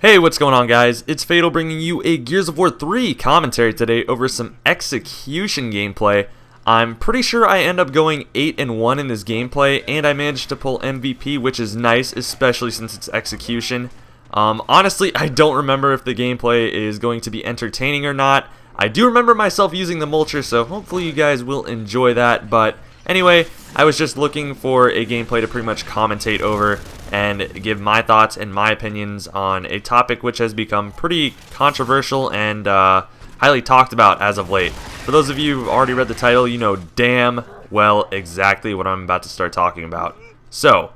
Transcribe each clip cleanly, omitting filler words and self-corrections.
Hey, what's going on, guys? It's Fatal bringing you a Gears of War 3 commentary today over some execution gameplay. I'm pretty sure I end up going 8-1 in this gameplay, and I managed to pull MVP, which is nice, especially since it's execution. Honestly, I don't remember if the gameplay is going to be entertaining or not. I do remember myself using the mulcher, so hopefully you guys will enjoy that. But anyway, I was just looking for a gameplay to pretty much commentate over and give my thoughts and my opinions on a topic which has become pretty controversial and highly talked about as of late. For those of you who've already read the title, you know damn well exactly what I'm about to start talking about. So,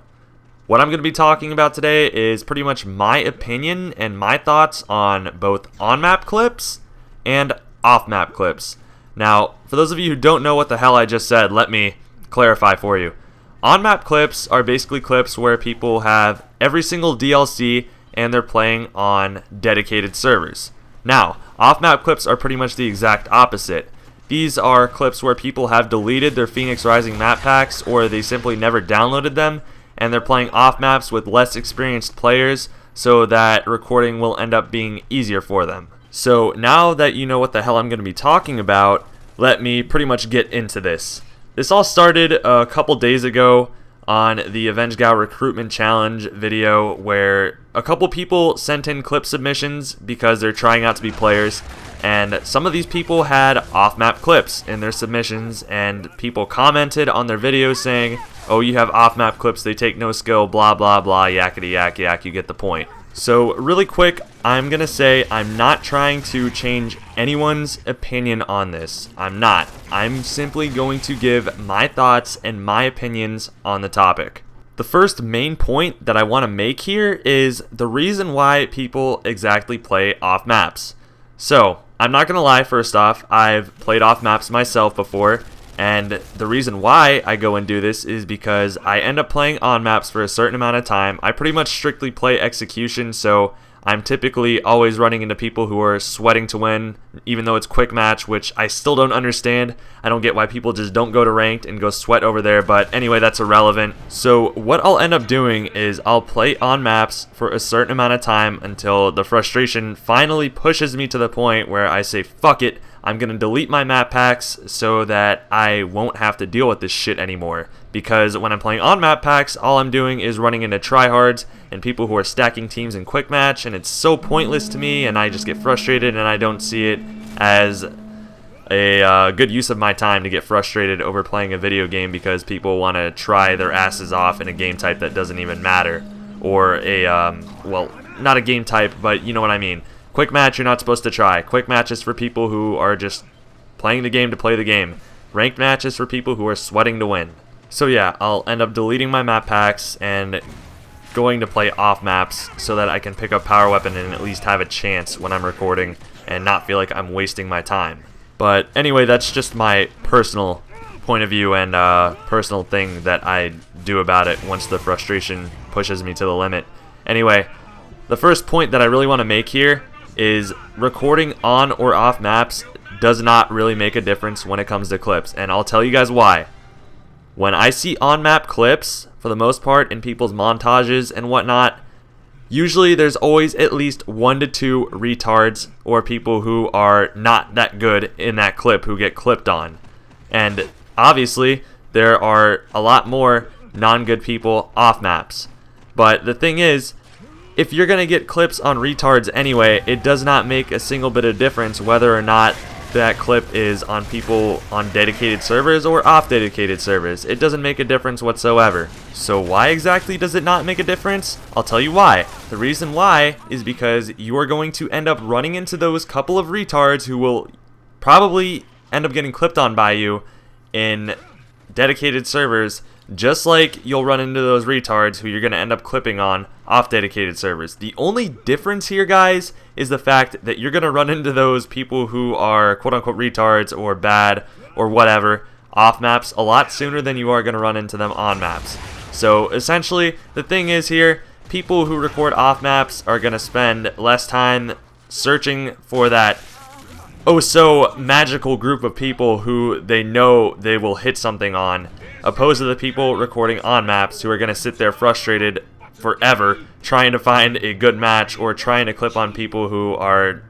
what I'm going to be talking about today is pretty much my opinion and my thoughts on both on-map clips and off-map clips. Now, for those of you who don't know what the hell I just said, let me clarify for you. On-map clips are basically clips where people have every single DLC and they're playing on dedicated servers. Now, off-map clips are pretty much the exact opposite. These are clips where people have deleted their Phoenix Rising map packs or they simply never downloaded them and they're playing off-maps with less experienced players so that recording will end up being easier for them. So now that you know what the hell I'm going to be talking about, let me pretty much get into this. This all started a couple days ago on the Avenge Gal Recruitment Challenge video where a couple people sent in clip submissions because they're trying out to be players, and some of these people had off-map clips in their submissions, and people commented on their videos saying, oh, you have off-map clips, they take no skill, blah blah blah, yakety yak yak, you get the point. So really quick, I'm going to say I'm not trying to change anyone's opinion on this. I'm not. I'm simply going to give my thoughts and my opinions on the topic. The first main point that I want to make here is the reason why people exactly play off maps. So, I'm not going to lie, first off, I've played off maps myself before. And the reason why I go and do this is because I end up playing on maps for a certain amount of time. I pretty much strictly play execution, so I'm typically always running into people who are sweating to win, even though it's quick match, which I still don't understand. I don't get why people just don't go to ranked and go sweat over there, but anyway, that's irrelevant. So what I'll end up doing is I'll play on maps for a certain amount of time until the frustration finally pushes me to the point where I say, fuck it, I'm going to delete my map packs so that I won't have to deal with this shit anymore. Because when I'm playing on map packs, all I'm doing is running into tryhards and people who are stacking teams in quick match, and it's so pointless to me, and I just get frustrated, and I don't see it as a good use of my time to get frustrated over playing a video game because people want to try their asses off in a game type that doesn't even matter. Or a, well, not a game type, but you know what I mean. Quick match you're not supposed to try. Quick match is for people who are just playing the game to play the game. Ranked match is for people who are sweating to win. So yeah, I'll end up deleting my map packs and going to play off maps so that I can pick up power weapon and at least have a chance when I'm recording and not feel like I'm wasting my time. But anyway, that's just my personal point of view and personal thing that I do about it once the frustration pushes me to the limit. Anyway, the first point that I really want to make here is recording on or off maps does not really make a difference when it comes to clips, and I'll tell you guys why. When I see on-map clips, for the most part, in people's montages and whatnot, usually there's always at least 1 to 2 retards or people who are not that good in that clip who get clipped on. And obviously, there are a lot more non-good people off maps. But the thing is, if you're going to get clips on retards anyway, it does not make a single bit of difference whether or not that clip is on people on dedicated servers or off dedicated servers. It doesn't make a difference whatsoever. So why exactly does it not make a difference? I'll tell you why. The reason why is because you are going to end up running into those couple of retards who will probably end up getting clipped on by you in dedicated servers, just like you'll run into those retards who you're going to end up clipping on off dedicated servers. The only difference here, guys, is the fact that you're going to run into those people who are quote-unquote retards or bad or whatever off maps a lot sooner than you are going to run into them on maps. So essentially, the thing is here, people who record off maps are going to spend less time searching for that oh so magical group of people who they know they will hit something on, opposed to the people recording on maps who are going to sit there frustrated forever trying to find a good match or trying to clip on people who are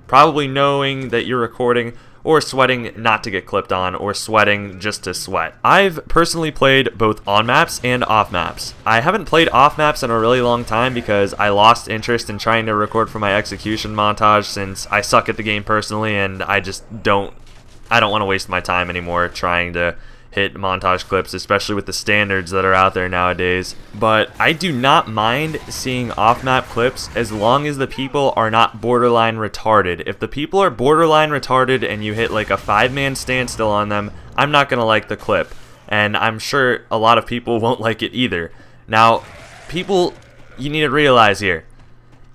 probably knowing that you're recording or sweating not to get clipped on or sweating just to sweat. I've personally played both on maps and off maps. I haven't played off maps in a really long time because I lost interest in trying to record for my execution montage since I suck at the game personally and I don't want to waste my time anymore trying to hit montage clips, especially with the standards that are out there nowadays. But I do not mind seeing off-map clips as long as the people are not borderline retarded. If the people are borderline retarded and you hit like a 5-man standstill on them, I'm not going to like the clip. And I'm sure a lot of people won't like it either. Now, people, you need to realize here,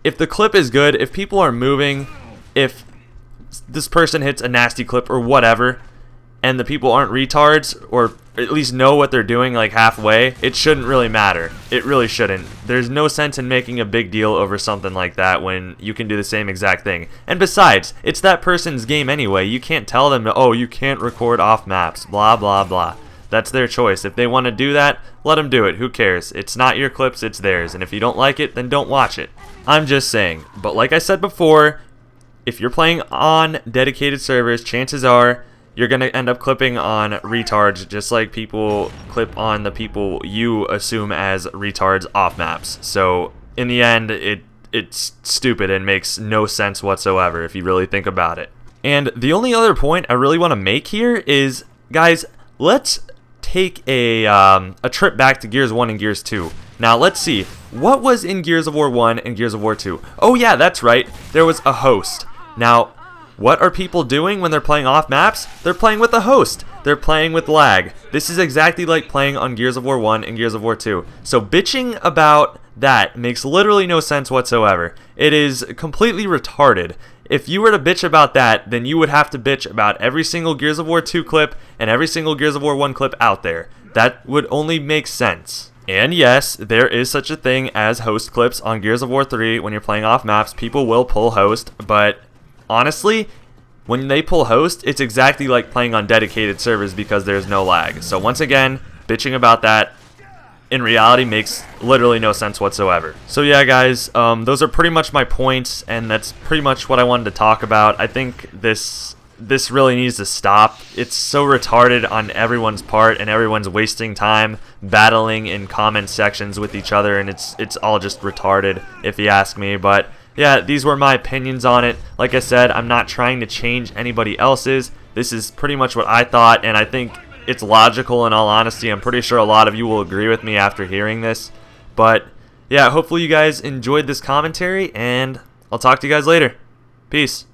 if the clip is good, if people are moving, if this person hits a nasty clip or whatever, and the people aren't retards, or at least know what they're doing like halfway, it shouldn't really matter. It really shouldn't. There's no sense in making a big deal over something like that when you can do the same exact thing. And besides, it's that person's game anyway. You can't tell them, oh, you can't record off maps, blah, blah, blah. That's their choice. If they want to do that, let them do it. Who cares? It's not your clips, it's theirs. And if you don't like it, then don't watch it. I'm just saying. But like I said before, if you're playing on dedicated servers, chances are you're going to end up clipping on retards just like people clip on the people you assume as retards off maps. So in the end, it's stupid and makes no sense whatsoever if you really think about it. And the only other point I really want to make here is, guys, let's take a trip back to Gears 1 and Gears 2. Now let's see, what was in Gears of War 1 and Gears of War 2? Oh yeah, that's right, there was a host. Now, what are people doing when they're playing off maps? They're playing with a host. They're playing with lag. This is exactly like playing on Gears of War 1 and Gears of War 2. So bitching about that makes literally no sense whatsoever. It is completely retarded. If you were to bitch about that, then you would have to bitch about every single Gears of War 2 clip and every single Gears of War 1 clip out there. That would only make sense. And yes, there is such a thing as host clips on Gears of War 3 when you're playing off maps. People will pull host, but honestly, when they pull host, it's exactly like playing on dedicated servers because there's no lag. So once again, bitching about that in reality makes literally no sense whatsoever. So yeah, guys, those are pretty much my points, and that's pretty much what I wanted to talk about. I think this really needs to stop. It's so retarded on everyone's part, and everyone's wasting time battling in comment sections with each other, and it's all just retarded if you ask me. But yeah, these were my opinions on it. Like I said, I'm not trying to change anybody else's. This is pretty much what I thought, and I think it's logical in all honesty. I'm pretty sure a lot of you will agree with me after hearing this. But yeah, hopefully you guys enjoyed this commentary, and I'll talk to you guys later. Peace.